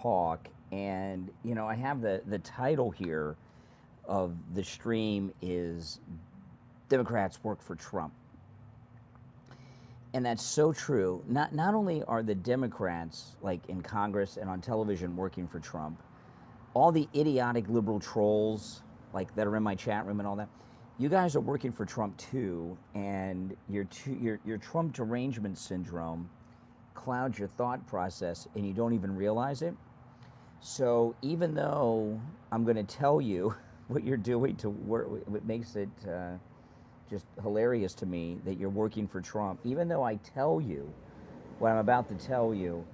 talk, and I have the title here of the stream is Democrats Work for Trump. And that's so true. Not only are the Democrats, like in Congress and on television, working for Trump, all the idiotic liberal trolls, like that are in my chat room and all that, you guys are working for Trump too, and your Trump derangement syndrome clouds your thought process, and you don't even realize it. So even though I'm going to tell you what you're doing to work, what makes it just hilarious to me that you're working for Trump, even though I tell you what I'm about to tell you,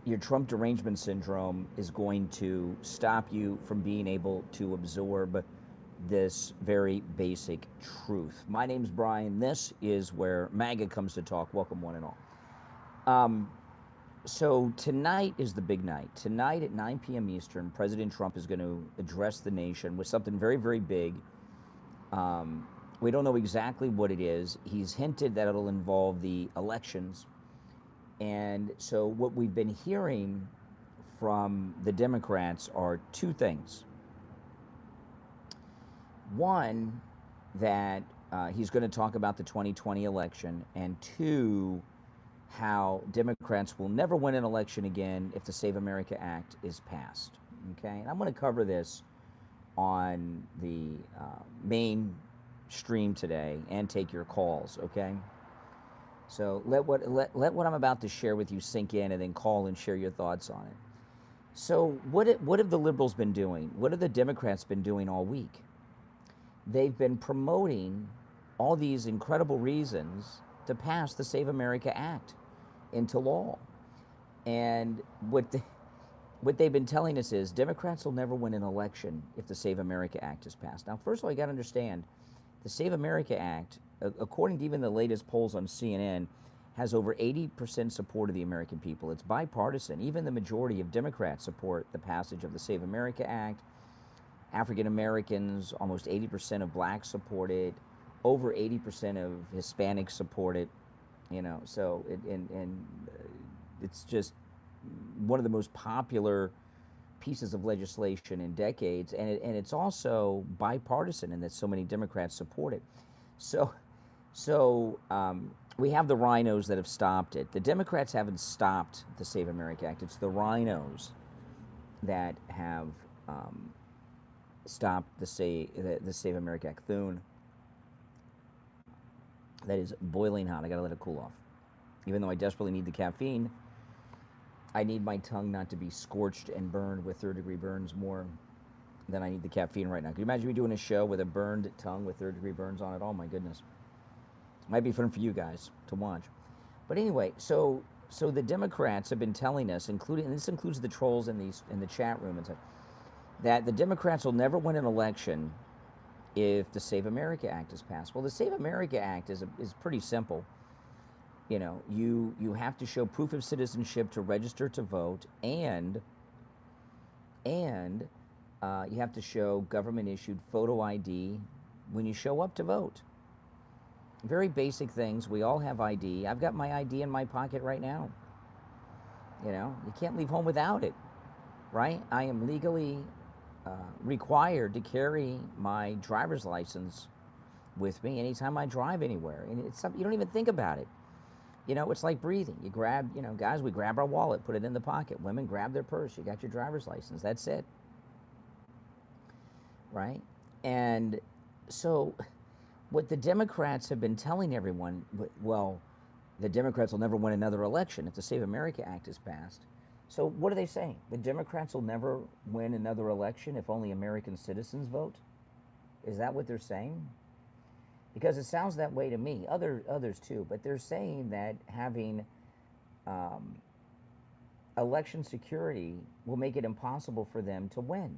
your Trump derangement syndrome is going to stop you from being able to absorb this very basic truth. My name's Brian. This is where MAGA comes to talk. Welcome, one and all. So tonight is the big night. Tonight at 9 p.m. Eastern, President Trump is going to address the nation with something very, very big. We don't know exactly what it is. He's hinted that it'll involve the elections. And so what we've been hearing from the Democrats are two things. One, that he's going to talk about the 2020 election, and two, how Democrats will never win an election again if the Save America Act is passed. Okay, and I'm going to cover this on the main stream today and take your calls. Okay, so let what I'm about to share with you sink in, and then call and share your thoughts on it. So what have the liberals been doing? What have the Democrats been doing all week? They've been promoting all these incredible reasons to pass the Save America Act into law. And what they've been telling us is Democrats will never win an election if the Save America Act is passed. Now, first of all, you got to understand, the Save America Act, according to even the latest polls on CNN, has over 80% support of the American people. It's bipartisan. Even the majority of Democrats support the passage of the Save America Act. African Americans, almost 80% of blacks support it. Over 80% of Hispanics support it. So it's just one of the most popular pieces of legislation in decades, and it's also bipartisan in that so many Democrats support it. So we have the rhinos that have stopped it. The Democrats haven't stopped the Save America Act. It's the rhinos that have stopped the Save America Act. Thune. That is boiling hot. I gotta let it cool off. Even though I desperately need the caffeine, I need my tongue not to be scorched and burned with third-degree burns more than I need the caffeine right now. Can you imagine me doing a show with a burned tongue with third-degree burns on it? Oh my goodness. Might be fun for you guys to watch. But anyway, so the Democrats have been telling us, and this includes the trolls in the chat room and stuff, that the Democrats will never win an election if the Save America Act is passed. Well, the Save America Act is pretty simple. You have to show proof of citizenship to register to vote, and you have to show government-issued photo ID when you show up to vote. Very basic things. We all have ID. I've got my ID in my pocket right now. You can't leave home without it, right? I am legally required to carry my driver's license with me anytime I drive anywhere, and it's something you don't even think about it. It's like breathing. You grab, guys, we grab our wallet, put it in the pocket. Women grab their purse. You got your driver's license. That's it, right? And so what the Democrats have been telling everyone, well, the Democrats will never win another election if the Save America Act is passed. So what are they saying? The Democrats will never win another election if only American citizens vote? Is that what they're saying? Because it sounds that way to me. Others too. But they're saying that having election security will make it impossible for them to win.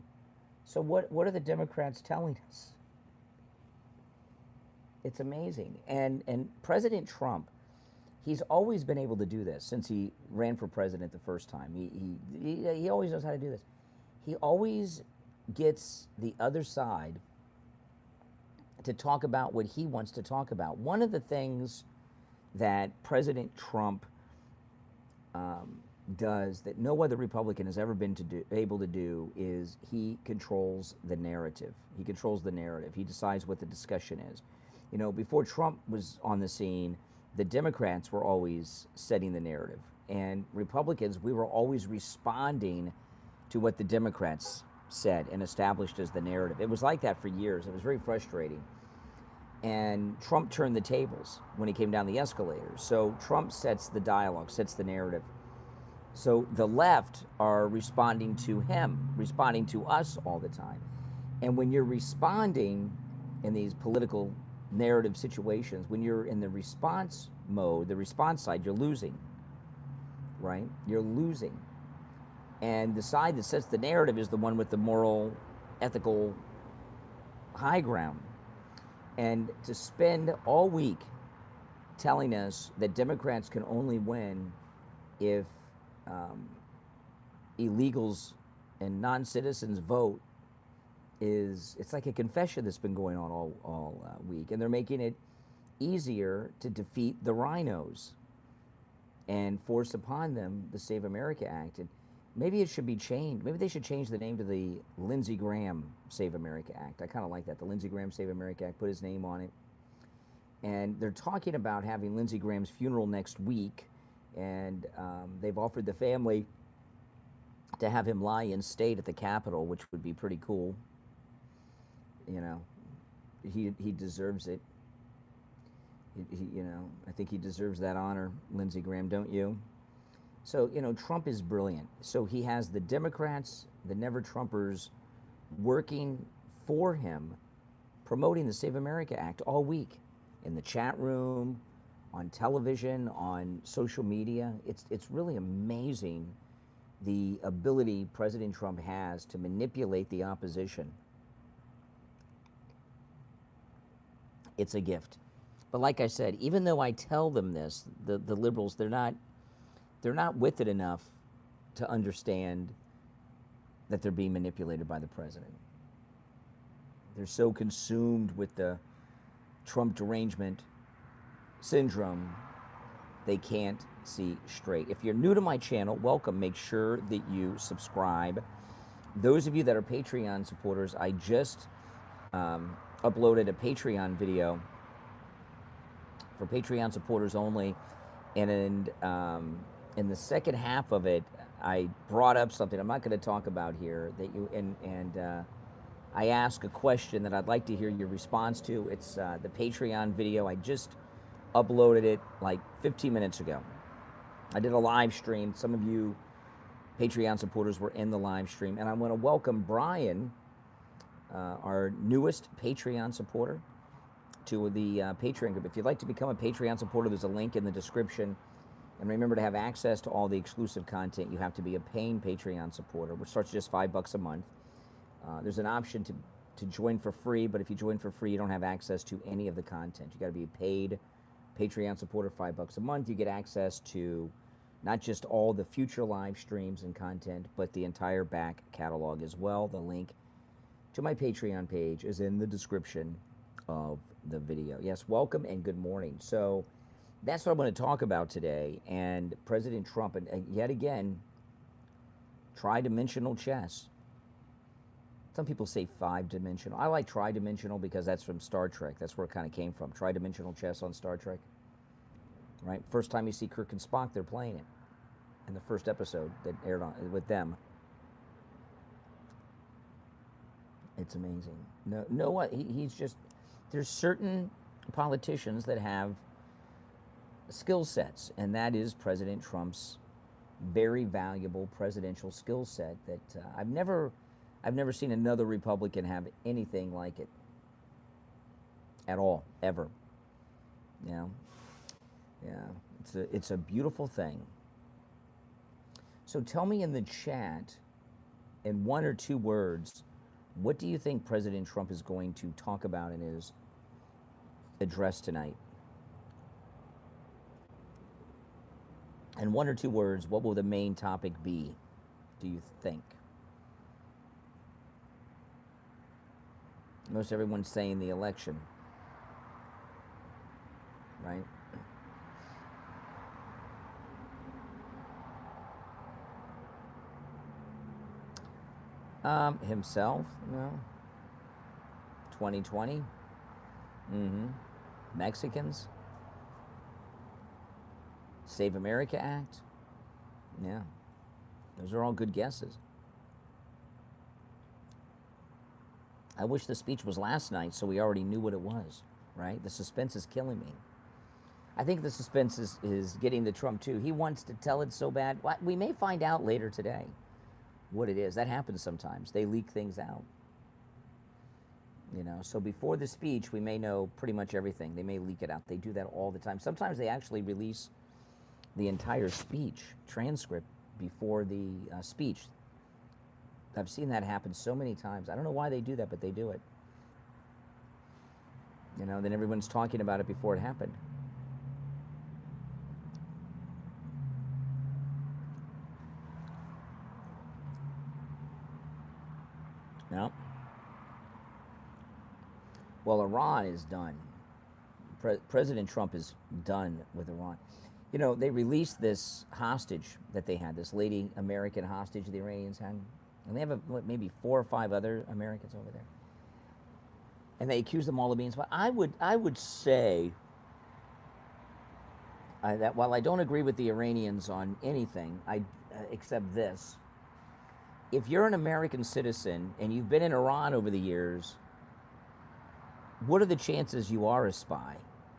So what are the Democrats telling us? It's amazing. And President Trump, he's always been able to do this since he ran for president the first time. He always knows how to do this. He always gets the other side to talk about what he wants to talk about. One of the things that President Trump does that no other Republican has ever been able to do is he controls the narrative. He controls the narrative. He decides what the discussion is. You know, before Trump was on the scene, the Democrats were always setting the narrative. And Republicans, we were always responding to what the Democrats said and established as the narrative. It was like that for years. It was very frustrating. And Trump turned the tables when he came down the escalators. So Trump sets the dialogue, sets the narrative. So the left are responding to him, responding to us all the time. And when you're responding in these political narrative situations, when you're in the response mode, the response side, you're losing, right? You're losing. And the side that sets the narrative is the one with the moral, ethical high ground. And to spend all week telling us that Democrats can only win if illegals and non-citizens vote it's like a confession that's been going on all week. And they're making it easier to defeat the rhinos and force upon them the Save America Act. And maybe it should be changed. Maybe they should change the name to the Lindsey Graham Save America Act. I kind of like that, the Lindsey Graham Save America Act, put his name on it. And they're talking about having Lindsey Graham's funeral next week, and they've offered the family to have him lie in state at the Capitol, which would be pretty cool. You know, he deserves it. You know, I think he deserves that honor, Lindsey Graham, don't you? So, you know, Trump is brilliant. So he has the Democrats, the Never-Trumpers, working for him, promoting the Save America Act all week in the chat room, on television, on social media. It's really amazing the ability President Trump has to manipulate the opposition. It's a gift. But like I said, even though I tell them this, the liberals, they're not with it enough to understand that they're being manipulated by the president. They're so consumed with the Trump derangement syndrome, they can't see straight. If you're new to my channel, welcome. Make sure that you subscribe. Those of you that are Patreon supporters, I just uploaded a Patreon video for Patreon supporters only, and in the second half of it, I brought up something I'm not going to talk about here that you I ask a question that I'd like to hear your response to. It's the Patreon video. I just uploaded it like 15 minutes ago. I did a live stream. Some of you Patreon supporters were in the live stream, and I want to welcome Brian, our newest Patreon supporter, to the Patreon group. If you'd like to become a Patreon supporter, there's a link in the description. And remember, to have access to all the exclusive content, you have to be a paying Patreon supporter, which starts at just $5 a month. There's an option to join for free, but if you join for free, you don't have access to any of the content. You got to be a paid Patreon supporter, $5 a month. You get access to not just all the future live streams and content, but the entire back catalog as well. The link to my Patreon page is in the description of the video. Yes, welcome and good morning. So that's what I'm going to talk about today. And President Trump, and yet again, tri-dimensional chess. Some people say five-dimensional. I like tri-dimensional because that's from Star Trek. That's where it kind of came from. Tri-dimensional chess on Star Trek. Right? First time you see Kirk and Spock, they're playing it in the first episode that aired on with them. It's amazing. No, what he's just. There's certain politicians that have skill sets, and that is President Trump's very valuable presidential skill set that I've never seen another Republican have anything like it at all, ever. You know? Yeah, it's a beautiful thing. So tell me in the chat, in one or two words, what do you think President Trump is going to talk about in his address tonight? In one or two words, what will the main topic be, do you think? Most everyone's saying the election, right? Himself? No. 2020? Mm-hmm. Mexicans? Save America Act? Yeah. Those are all good guesses. I wish the speech was last night so we already knew what it was, right? The suspense is killing me. I think the suspense is getting to Trump too. He wants to tell it so bad. We may find out later today what it is. That happens sometimes. They leak things out. You know, so before the speech, we may know pretty much everything. They may leak it out. They do that all the time. Sometimes they actually release the entire speech transcript before the speech. I've seen that happen so many times. I don't know why they do that, but they do it. You know, then everyone's talking about it before it happened. No. Well, Iran is done. President Trump is done with Iran. You know, they released this hostage that they had, this lady American hostage the Iranians had. And they have maybe 4 or 5 other Americans over there. And they accuse them all of being spies. I would say that while I don't agree with the Iranians on anything, except this, if you're an American citizen and you've been in Iran over the years, what are the chances you are a spy,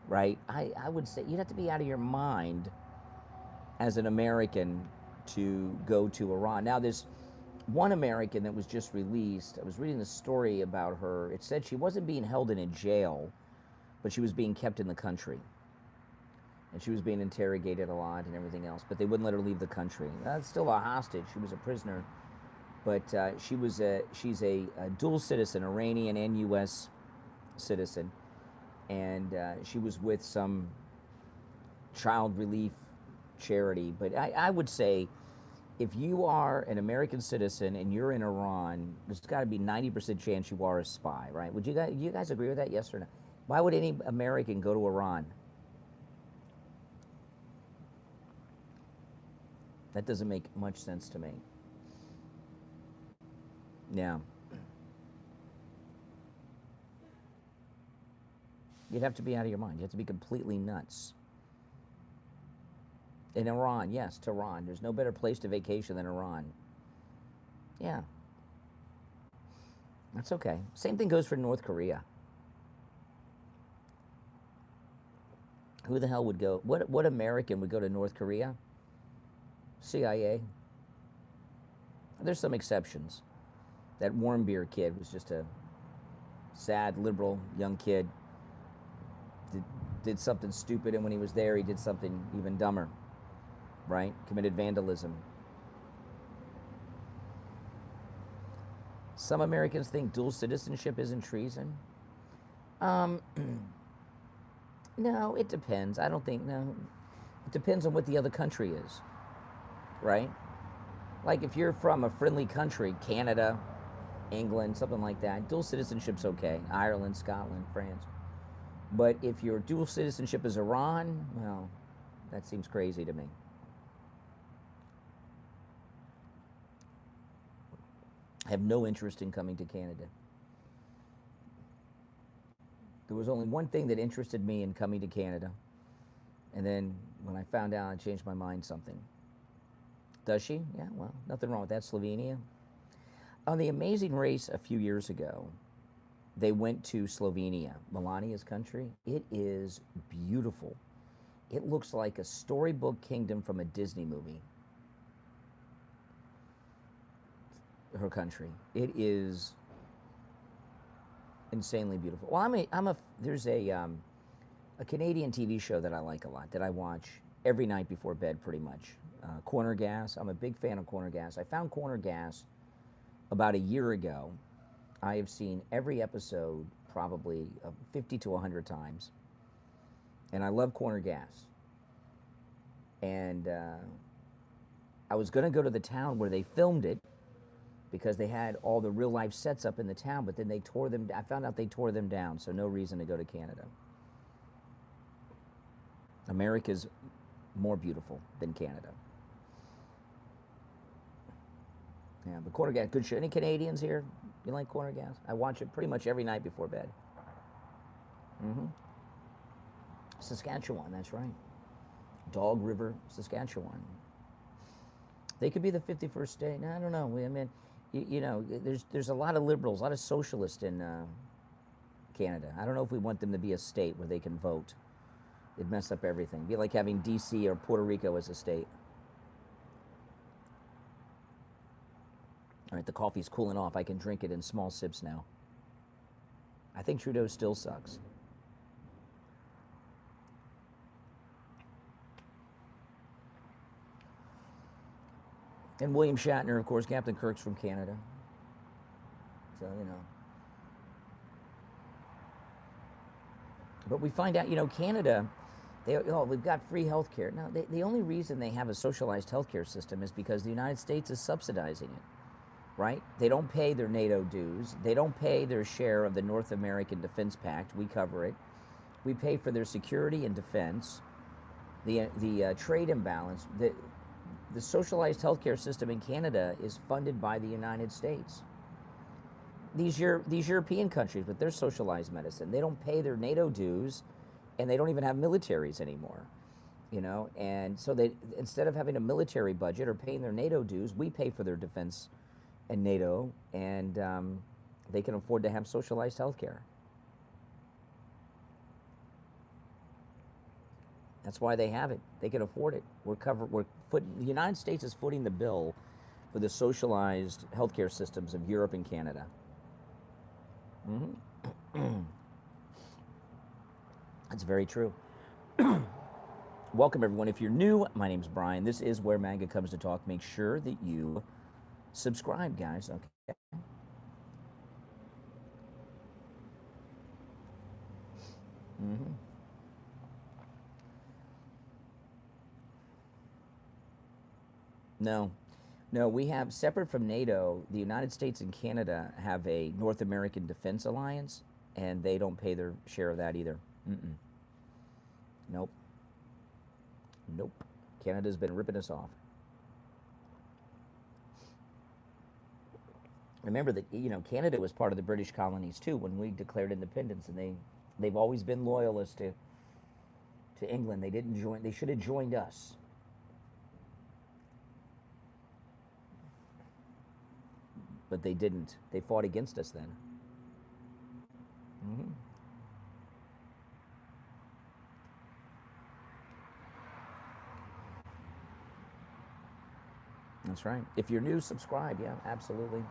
right? I would say you'd have to be out of your mind as an American to go to Iran. Now, there's one American that was just released. I was reading the story about her. It said she wasn't being held in a jail, but she was being kept in the country. And she was being interrogated a lot and everything else, but they wouldn't let her leave the country. That's still a hostage. She was a prisoner. But she's a dual citizen, Iranian and U.S. citizen. And she was with some child relief charity. But I would say, if you are an American citizen and you're in Iran, there's got to be 90% chance you are a spy, right? Would you guys agree with that, yes or no? Why would any American go to Iran? That doesn't make much sense to me. Yeah. You'd have to be out of your mind. You have to be completely nuts. In Iran, yes, Tehran. There's no better place to vacation than Iran. Yeah. That's okay. Same thing goes for North Korea. Who the hell would go? What American would go to North Korea? CIA. There's some exceptions. That warm beer kid was just a sad, liberal, young kid. Did something stupid, and when he was there, he did something even dumber. Right? Committed vandalism. Some Americans think dual citizenship isn't treason. No, it depends. I don't think, no. It depends on what the other country is. Right? Like if you're from a friendly country, Canada, England, something like that, dual citizenship's okay. Ireland, Scotland, France. But if your dual citizenship is Iran, well, that seems crazy to me. I have no interest in coming to Canada. There was only one thing that interested me in coming to Canada. And then when I found out, I changed my mind something. Does she? Yeah, well, nothing wrong with that. Slovenia. On The Amazing Race a few years ago, they went to Slovenia, Melania's country. It is beautiful. It looks like a storybook kingdom from a Disney movie. Her country. It is insanely beautiful. Well, there's a Canadian TV show that I like a lot, that I watch every night before bed pretty much. Corner Gas. I'm a big fan of Corner Gas. I found Corner Gas about a year ago. I have seen every episode probably 50 to 100 times. And I love Corner Gas. And I was going to go to the town where they filmed it, because they had all the real life sets up in the town, but then they tore them. I found out they tore them down, so no reason to go to Canada. America's more beautiful than Canada. Yeah, but corner gas, good show. Any Canadians here? You like corner gas? I watch it pretty much every night before bed. Mm-hmm. Saskatchewan, that's right. Dog River, Saskatchewan. They could be the 51st state. I don't know. I mean, you know, there's a lot of liberals, a lot of socialists in Canada. I don't know if we want them to be a state where they can vote. It'd mess up everything. It'd be like having D.C. or Puerto Rico as a state. All right, the coffee's cooling off. I can drink it in small sips now. I think Trudeau still sucks. And William Shatner, of course, Captain Kirk's from Canada. So, you know. But we find out, you know, Canada, we've got free health care. Now, the only reason they have a socialized health care system is because the United States is subsidizing it, right? They don't pay their NATO dues. They don't pay their share of the North American Defense Pact. We cover it. We pay for their security and defense, the trade imbalance. The socialized healthcare system in Canada is funded by the United States. These European countries with their socialized medicine, they don't pay their NATO dues, and they don't even have militaries anymore, you know. And so they, instead of having a military budget or paying their NATO dues, we pay for their defense and NATO, and they can afford to have socialized healthcare. That's why they have it. They can afford it. The United States is footing the bill for the socialized healthcare systems of Europe and Canada. Mm-hmm. That's very true. Welcome, everyone. If you're new, my name's Brian. This is Where MAGA Comes to Talk. Make sure that you subscribe, guys. Okay. Mm-hmm. No, we have, separate from NATO, the United States and Canada have a North American Defense Alliance, and they don't pay their share of that either. Mm-mm. Nope. Canada's been ripping us off. Remember that, you know, Canada was part of the British colonies too when we declared independence, and they've always been loyalists to England. They didn't join. They should have joined us. But they didn't. They fought against us then. Mm-hmm. That's right. If you're new, subscribe. Yeah, absolutely.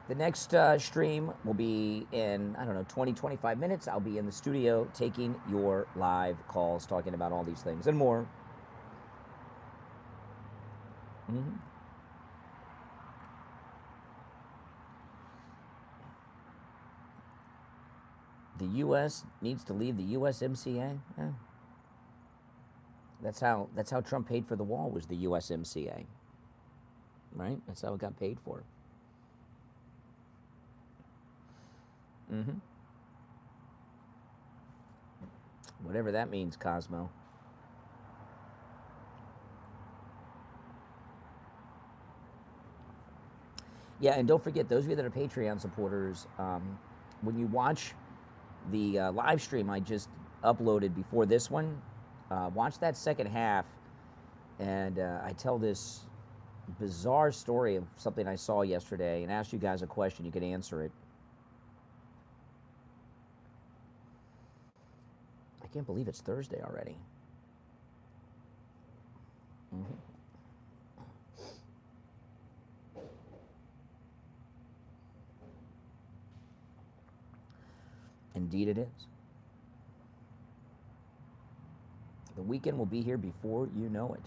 The next stream will be in, I don't know, 20, 25 minutes. I'll be in the studio taking your live calls, talking about all these things and more. Mm-hmm. The U.S. needs to leave the USMCA. Yeah. That's how Trump paid for the wall, was the USMCA. Right? That's how it got paid for. Mm-hmm. Whatever that means, Cosmo. Yeah, and don't forget, those of you that are Patreon supporters, when you watch the live stream I just uploaded before this one, watch that second half, and I tell this bizarre story of something I saw yesterday and asked you guys a question. You could answer it. I can't believe it's Thursday already. Mm-hmm. Indeed it is. The weekend will be here before you know it.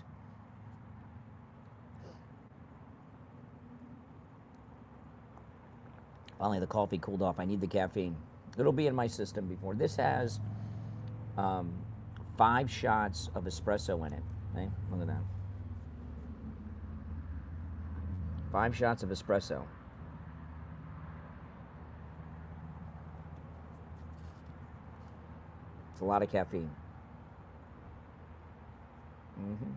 Finally, the coffee cooled off. I need the caffeine. It'll be in my system before. This has 5 shots of espresso in it. Okay? Look at that. 5 shots of espresso. It's a lot of caffeine. Mm-hmm.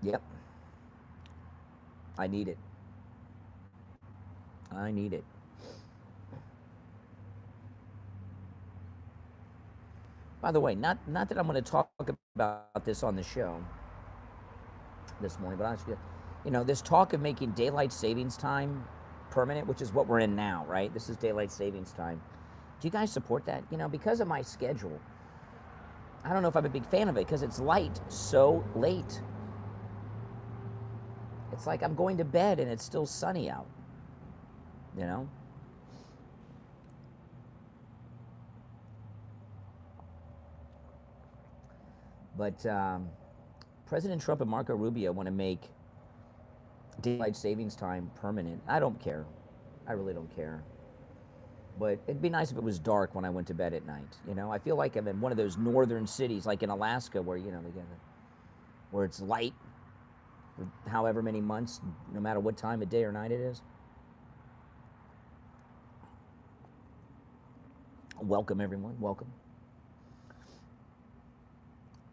Yep. I need it. I need it. By the way, not that I'm going to talk about this on the show this morning, but honestly, this talk of making daylight savings time permanent, which is what we're in now, right? This is daylight savings time. Do you guys support that? Because of my schedule, I don't know if I'm a big fan of it because it's light so late. It's like I'm going to bed and it's still sunny out, But President Trump and Marco Rubio want to make daylight savings time permanent. I don't care. I really don't care. But it'd be nice if it was dark when I went to bed at night. I feel like I'm in one of those northern cities, like in Alaska, where where it's light for however many months, no matter what time of day or night it is. Welcome, everyone. Welcome.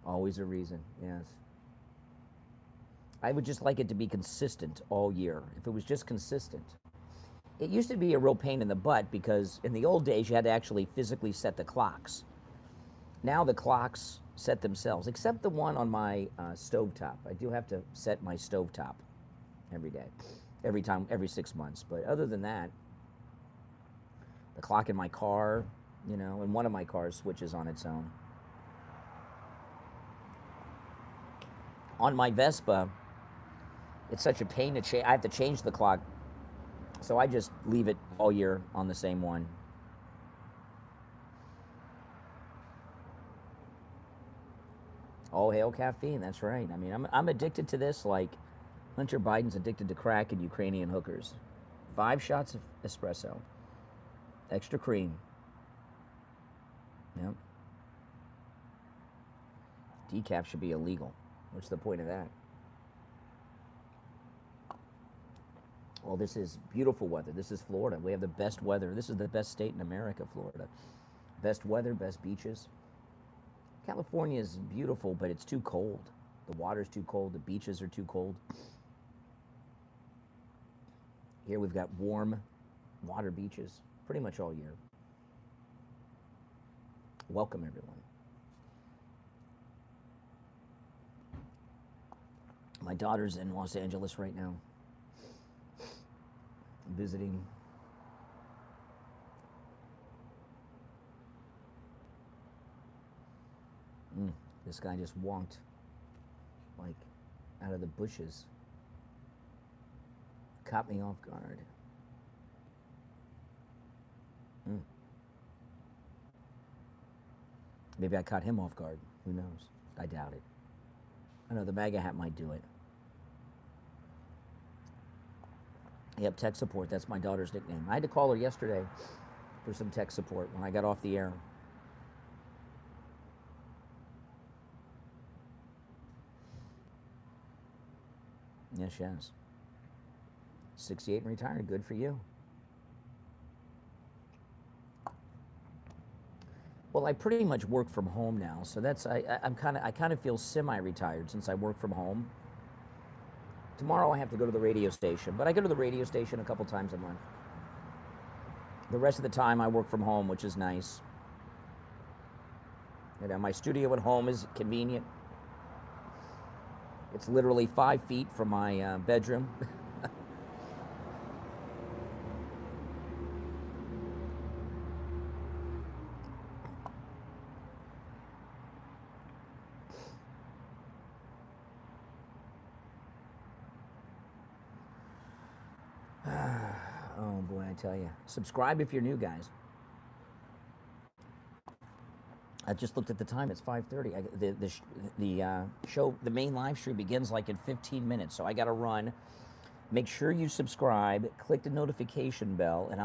Always a reason, yes. I would just like it to be consistent all year. If it was just consistent. It used to be a real pain in the butt because in the old days you had to actually physically set the clocks. Now the clocks set themselves, except the one on my stovetop. I do have to set my stovetop every day, every 6 months. But other than that, the clock in my car, and one of my cars switches on its own. On my Vespa, it's such a pain to change. I have to change the clock, so I just leave it all year on the same one. All hail caffeine, that's right. I mean, I'm addicted to this like Hunter Biden's addicted to crack and Ukrainian hookers. 5 shots of espresso, extra cream. Yep. Decaf should be illegal. What's the point of that? Well, this is beautiful weather. This is Florida. We have the best weather. This is the best state in America, Florida. Best weather, best beaches. California is beautiful, but it's too cold. The water's too cold. The beaches are too cold. Here we've got warm water beaches pretty much all year. Welcome, everyone. My daughter's in Los Angeles right now, visiting. This guy just walked, like, out of the bushes. Caught me off guard. Maybe I caught him off guard. Who knows? I doubt it. I know the MAGA hat might do it. Yep, tech support. That's my daughter's nickname. I had to call her yesterday for some tech support when I got off the air. Yes, she has. 68 and retired. Good for you. Well, I pretty much work from home now, so that's I kind of feel semi-retired since I work from home. Tomorrow I have to go to the radio station, but I go to the radio station a couple times a month. The rest of the time I work from home, which is nice. My studio at home is convenient. It's literally 5 feet from my bedroom. Oh boy, I tell you. Subscribe if you're new, guys. I just looked at the time. It's 5:30. The show, the main live stream begins like in 15 minutes, so I got to run. Make sure you subscribe, click the notification bell, and I'll